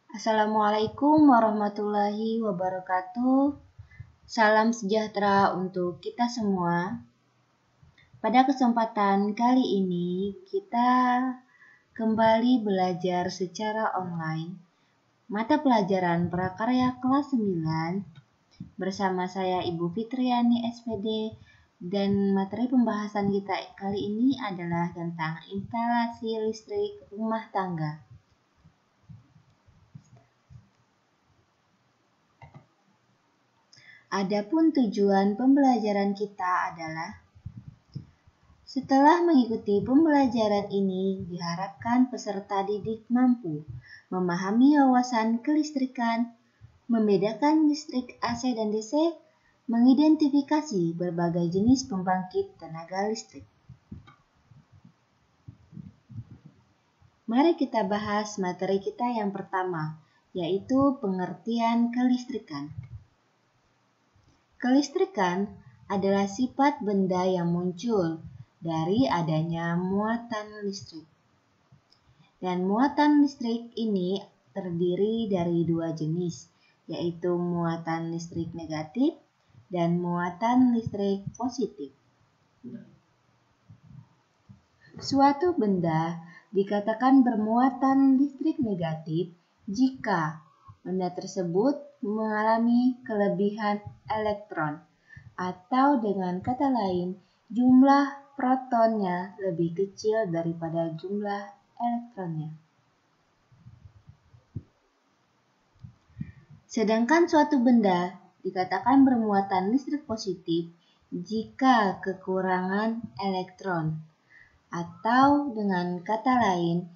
Assalamualaikum warahmatullahi wabarakatuh. Salam sejahtera untuk kita semua. Pada kesempatan kali ini kita kembali belajar secara online mata pelajaran prakarya kelas 9 bersama saya Ibu Fitriani SPD, dan materi pembahasan kita kali ini adalah tentang instalasi listrik rumah tangga. Adapun tujuan pembelajaran kita adalah setelah mengikuti pembelajaran ini, diharapkan peserta didik mampu memahami wawasan kelistrikan, membedakan listrik AC dan DC, mengidentifikasi berbagai jenis pembangkit tenaga listrik. Mari kita bahas materi kita yang pertama, yaitu pengertian kelistrikan. Kelistrikan adalah sifat benda yang muncul dari adanya muatan listrik. Dan muatan listrik ini terdiri dari dua jenis, yaitu muatan listrik negatif dan muatan listrik positif. Suatu benda dikatakan bermuatan listrik negatif jika benda tersebut mengalami kelebihan elektron, atau dengan kata lain, jumlah protonnya lebih kecil daripada jumlah elektronnya. Sedangkan suatu benda dikatakan bermuatan listrik positif jika kekurangan elektron, atau dengan kata lain,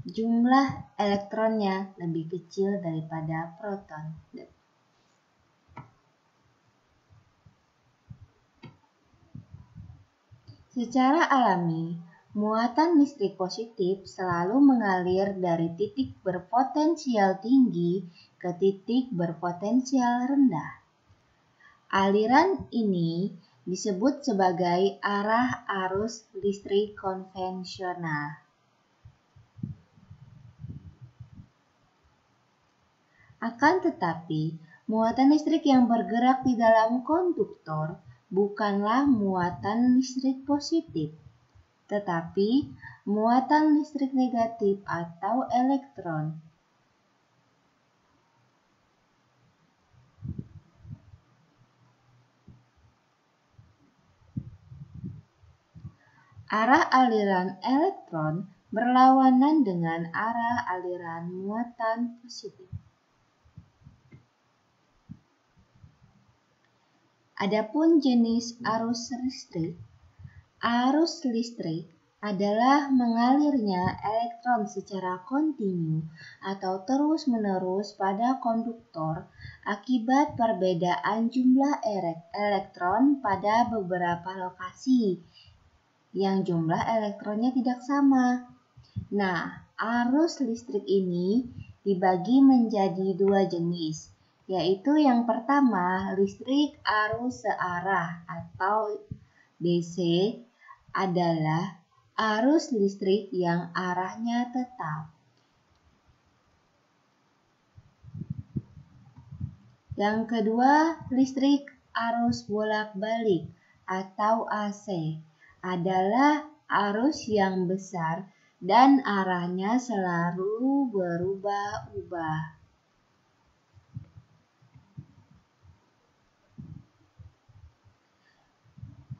jumlah elektronnya lebih kecil daripada proton. Secara alami, muatan listrik positif selalu mengalir dari titik berpotensial tinggi ke titik berpotensial rendah. Aliran ini disebut sebagai arah arus listrik konvensional. Akan tetapi, muatan listrik yang bergerak di dalam konduktor bukanlah muatan listrik positif, tetapi muatan listrik negatif atau elektron. Arah aliran elektron berlawanan dengan arah aliran muatan positif. Adapun jenis arus listrik adalah mengalirnya elektron secara kontinu atau terus-menerus pada konduktor akibat perbedaan jumlah elektron pada beberapa lokasi yang jumlah elektronnya tidak sama. Nah, arus listrik ini dibagi menjadi dua jenis, yaitu yang pertama listrik arus searah atau DC adalah arus listrik yang arahnya tetap. Yang kedua, listrik arus bolak-balik atau AC adalah arus yang besar dan arahnya selalu berubah-ubah.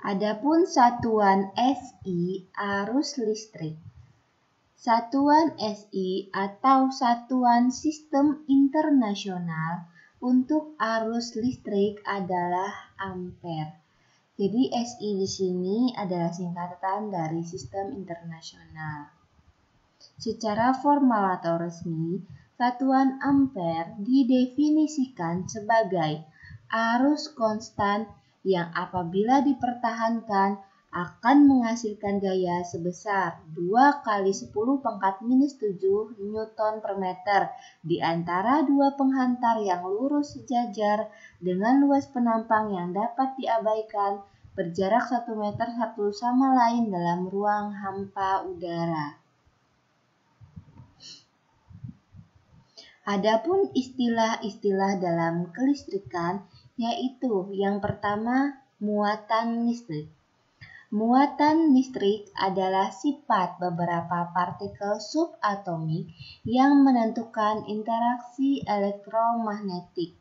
Adapun satuan SI arus listrik. Satuan SI atau Satuan Sistem Internasional untuk arus listrik adalah ampere. Jadi SI di sini adalah singkatan dari Sistem Internasional. Secara formal atau resmi, satuan ampere didefinisikan sebagai arus konstan yang apabila dipertahankan akan menghasilkan gaya sebesar 2 kali 10⁻⁷ Newton per meter di antara dua penghantar yang lurus sejajar dengan luas penampang yang dapat diabaikan berjarak 1 meter satu sama lain dalam ruang hampa udara. Adapun istilah-istilah dalam kelistrikan yaitu yang pertama muatan listrik. Muatan listrik adalah sifat beberapa partikel subatomik yang menentukan interaksi elektromagnetik.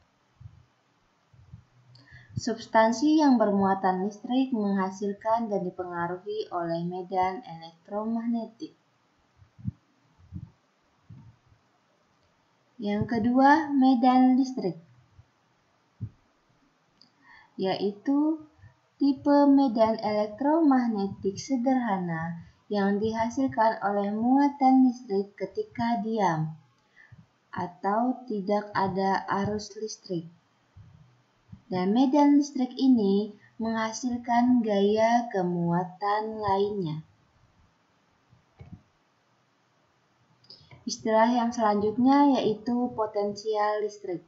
Substansi yang bermuatan listrik menghasilkan dan dipengaruhi oleh medan elektromagnetik. Yang kedua, medan listrik, yaitu tipe medan elektromagnetik sederhana yang dihasilkan oleh muatan listrik ketika diam atau tidak ada arus listrik. Dan medan listrik ini menghasilkan gaya kemuatan lainnya. Istilah yang selanjutnya yaitu potensial listrik.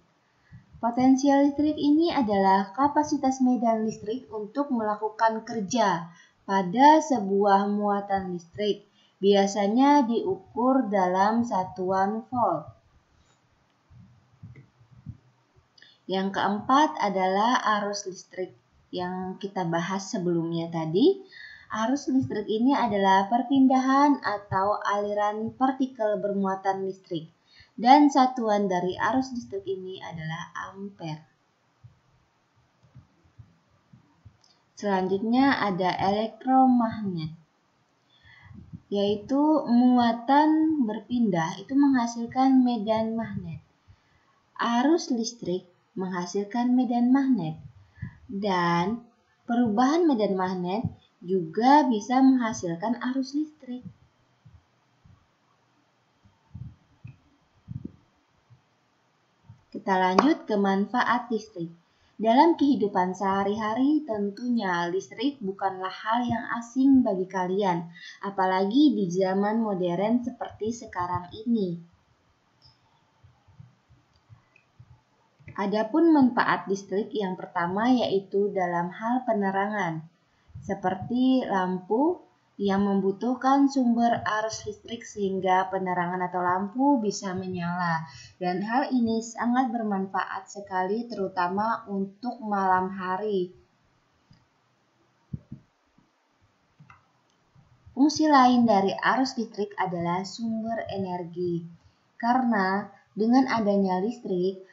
Potensial listrik ini adalah kapasitas medan listrik untuk melakukan kerja pada sebuah muatan listrik, biasanya diukur dalam satuan volt. Yang keempat adalah arus listrik yang kita bahas sebelumnya tadi. Arus listrik ini adalah perpindahan atau aliran partikel bermuatan listrik. Dan satuan dari arus listrik ini adalah ampere. Selanjutnya ada elektromagnet, yaitu muatan berpindah itu menghasilkan medan magnet. Arus listrik menghasilkan medan magnet. Dan perubahan medan magnet juga bisa menghasilkan arus listrik. Kita lanjut ke manfaat listrik. Dalam kehidupan sehari-hari tentunya listrik bukanlah hal yang asing bagi kalian, apalagi di zaman modern seperti sekarang ini. Adapun manfaat listrik yang pertama yaitu dalam hal penerangan, seperti lampu yang membutuhkan sumber arus listrik sehingga penerangan atau lampu bisa menyala. Dan hal ini sangat bermanfaat sekali terutama untuk malam hari. Fungsi lain dari arus listrik adalah sumber energi. Karena dengan adanya listrik,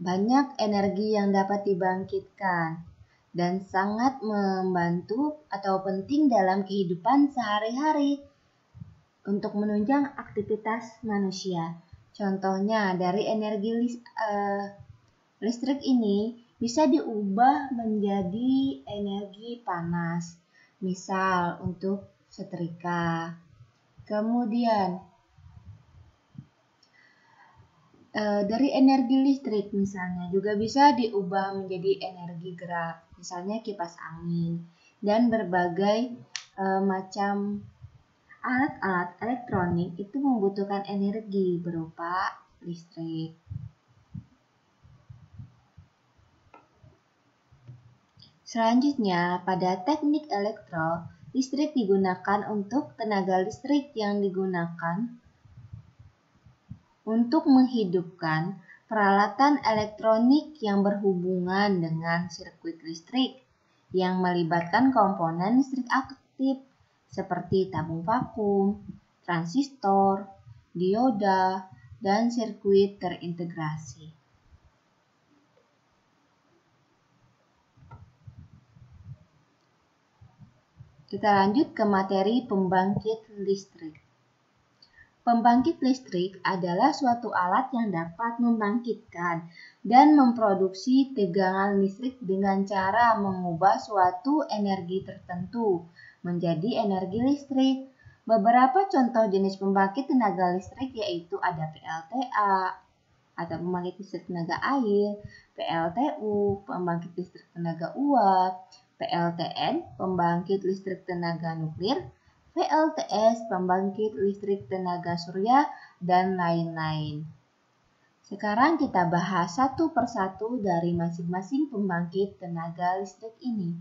banyak energi yang dapat dibangkitkan dan sangat membantu atau penting dalam kehidupan sehari-hari untuk menunjang aktivitas manusia. Contohnya dari energi listrik ini bisa diubah menjadi energi panas, misal untuk setrika. Kemudian dari energi listrik misalnya juga bisa diubah menjadi energi gerak, misalnya kipas angin dan berbagai macam alat-alat elektronik itu membutuhkan energi berupa listrik. Selanjutnya, pada teknik elektro, listrik digunakan untuk tenaga listrik yang digunakan untuk menghidupkan peralatan elektronik yang berhubungan dengan sirkuit listrik yang melibatkan komponen listrik aktif seperti tabung vakum, transistor, dioda, dan sirkuit terintegrasi. Kita lanjut ke materi pembangkit listrik. Pembangkit listrik adalah suatu alat yang dapat membangkitkan dan memproduksi tegangan listrik dengan cara mengubah suatu energi tertentu menjadi energi listrik. Beberapa contoh jenis pembangkit tenaga listrik yaitu ada PLTA atau pembangkit listrik tenaga air, PLTU, pembangkit listrik tenaga uap, PLTN, pembangkit listrik tenaga nuklir, PLTS, pembangkit listrik tenaga surya, dan lain-lain. Sekarang kita bahas satu persatu dari masing-masing pembangkit tenaga listrik ini.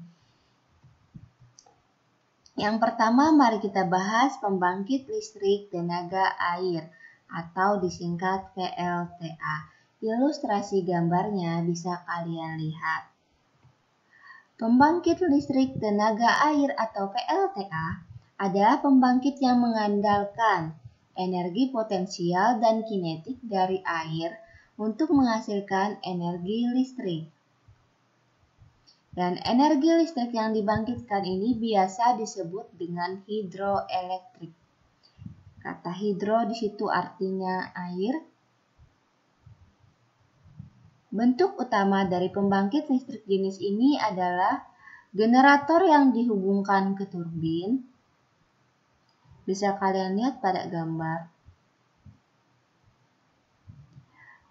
Yang pertama, mari kita bahas pembangkit listrik tenaga air. atau disingkat PLTA. Ilustrasi gambarnya bisa kalian lihat. Pembangkit listrik tenaga air atau PLTA adalah pembangkit yang mengandalkan energi potensial dan kinetik dari air untuk menghasilkan energi listrik. Dan energi listrik yang dibangkitkan ini biasa disebut dengan hidroelektrik. Kata hidro di situ artinya air. Bentuk utama dari pembangkit listrik jenis ini adalah generator yang dihubungkan ke turbin. Bisa kalian lihat pada gambar.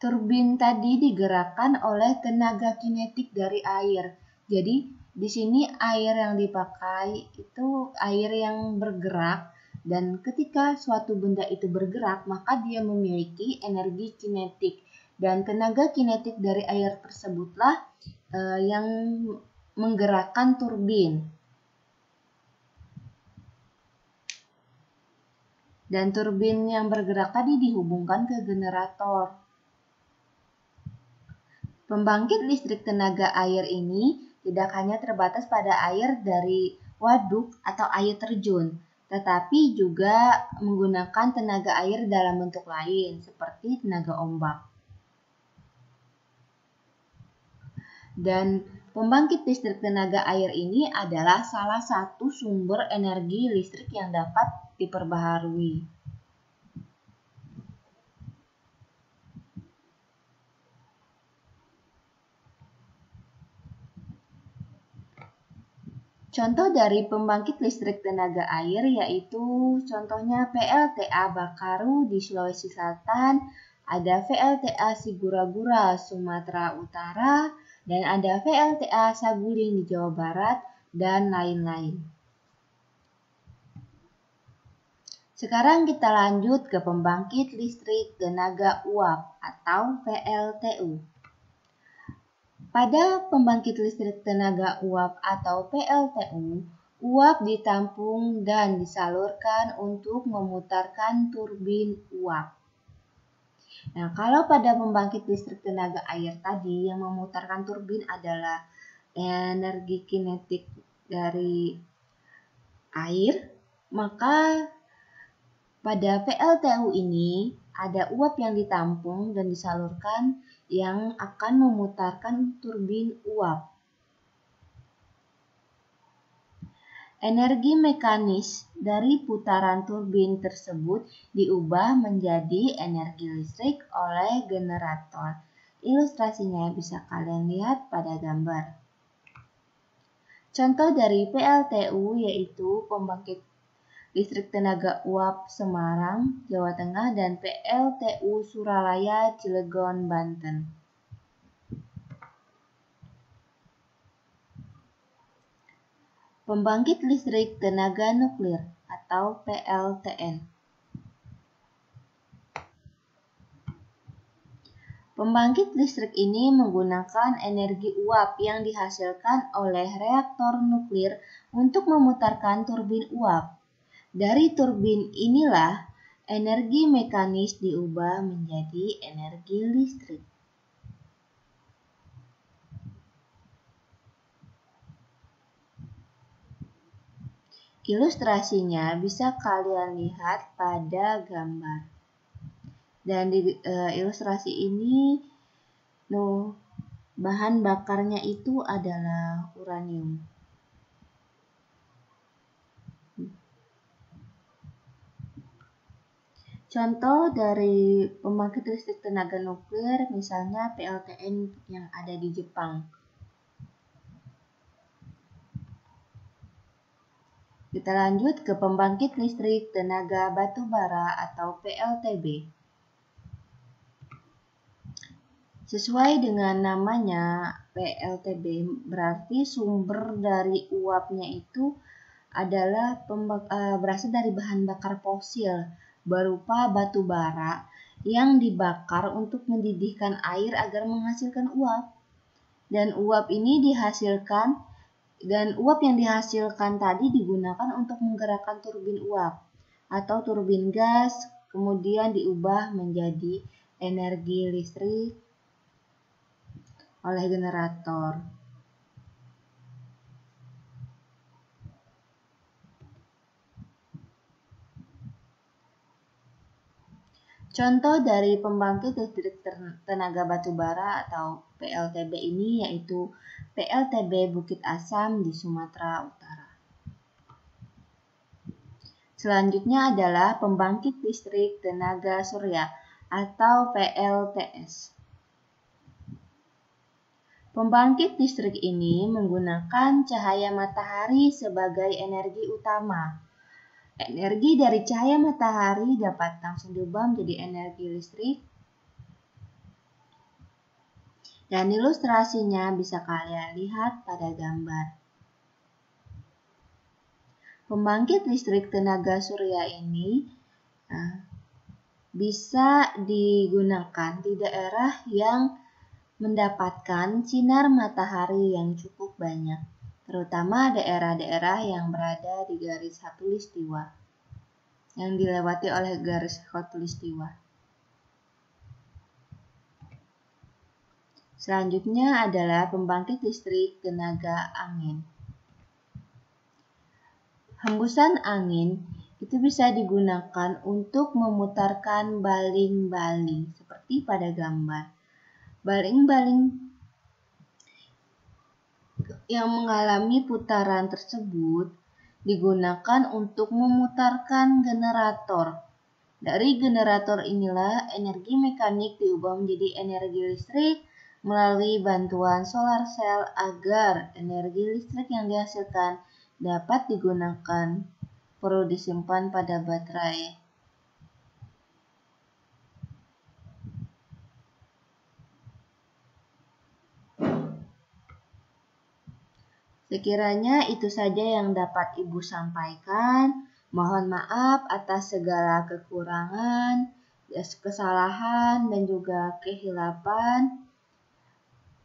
Turbin tadi digerakkan oleh tenaga kinetik dari air. Jadi di sini air yang dipakai itu air yang bergerak, dan ketika suatu benda itu bergerak maka dia memiliki energi kinetik. Dan tenaga kinetik dari air tersebutlah yang menggerakkan turbin. Dan turbin yang bergerak tadi dihubungkan ke generator. Pembangkit listrik tenaga air ini tidak hanya terbatas pada air dari waduk atau air terjun, tetapi juga menggunakan tenaga air dalam bentuk lain, seperti tenaga ombak. Dan pembangkit listrik tenaga air ini adalah salah satu sumber energi listrik yang dapat diperbaharui. Contoh dari pembangkit listrik tenaga air yaitu contohnya PLTA Bakaru di Sulawesi Selatan, ada PLTA Sigura-Gura Sumatera Utara, dan ada PLTA Saguling di Jawa Barat, dan lain-lain. Sekarang kita lanjut ke pembangkit listrik tenaga uap atau PLTU. Pada pembangkit listrik tenaga uap atau PLTU, uap ditampung dan disalurkan untuk memutarkan turbin uap. Nah, kalau pada pembangkit listrik tenaga air tadi yang memutarkan turbin adalah energi kinetik dari air, maka pada PLTU ini ada uap yang ditampung dan disalurkan yang akan memutarkan turbin uap. Energi mekanis dari putaran turbin tersebut diubah menjadi energi listrik oleh generator. Ilustrasinya bisa kalian lihat pada gambar. Contoh dari PLTU yaitu pembangkit listrik tenaga uap Semarang, Jawa Tengah, dan PLTU Suralaya, Cilegon, Banten. Pembangkit listrik tenaga nuklir atau PLTN. Pembangkit listrik ini menggunakan energi uap yang dihasilkan oleh reaktor nuklir untuk memutarkan turbin uap. Dari turbin inilah energi mekanis diubah menjadi energi listrik. Ilustrasinya bisa kalian lihat pada gambar. Dan di ilustrasi ini bahan bakarnya itu adalah uranium. Contoh dari pembangkit listrik tenaga nuklir misalnya PLTN yang ada di Jepang. Kita lanjut ke pembangkit listrik tenaga batu bara atau PLTB. Sesuai dengan namanya, PLTB berarti sumber dari uapnya itu adalah berasal dari bahan bakar fosil berupa batu bara yang dibakar untuk mendidihkan air agar menghasilkan uap. Dan uap yang dihasilkan tadi digunakan untuk menggerakkan turbin uap atau turbin gas, kemudian diubah menjadi energi listrik oleh generator. Contoh dari pembangkit listrik tenaga batubara atau PLTB ini yaitu PLTB Bukit Asam di Sumatera Utara. Selanjutnya adalah pembangkit listrik tenaga surya atau PLTS. Pembangkit listrik ini menggunakan cahaya matahari sebagai energi utama. Energi dari cahaya matahari dapat langsung diubah menjadi energi listrik. Dan ilustrasinya bisa kalian lihat pada gambar. Pembangkit listrik tenaga surya ini bisa digunakan di daerah yang mendapatkan sinar matahari yang cukup banyak, terutama daerah-daerah yang berada di garis khatulistiwa, yang dilewati oleh garis khatulistiwa. Selanjutnya adalah pembangkit listrik tenaga angin. Hembusan angin itu bisa digunakan untuk memutarkan baling-baling seperti pada gambar. Baling-baling yang mengalami putaran tersebut digunakan untuk memutarkan generator. Dari generator inilah energi mekanik diubah menjadi energi listrik melalui bantuan solar cell agar energi listrik yang dihasilkan dapat digunakan perlu disimpan pada baterai. Sekiranya itu saja yang dapat Ibu sampaikan. Mohon maaf atas segala kekurangan, kesalahan, dan juga kehilapan.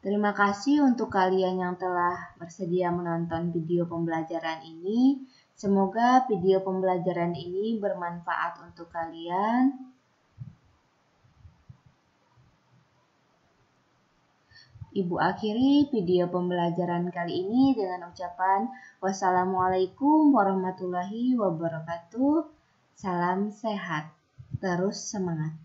Terima kasih untuk kalian yang telah bersedia menonton video pembelajaran ini. Semoga video pembelajaran ini bermanfaat untuk kalian. Ibu akhiri video pembelajaran kali ini dengan ucapan wassalamualaikum warahmatullahi wabarakatuh. Salam sehat, terus semangat.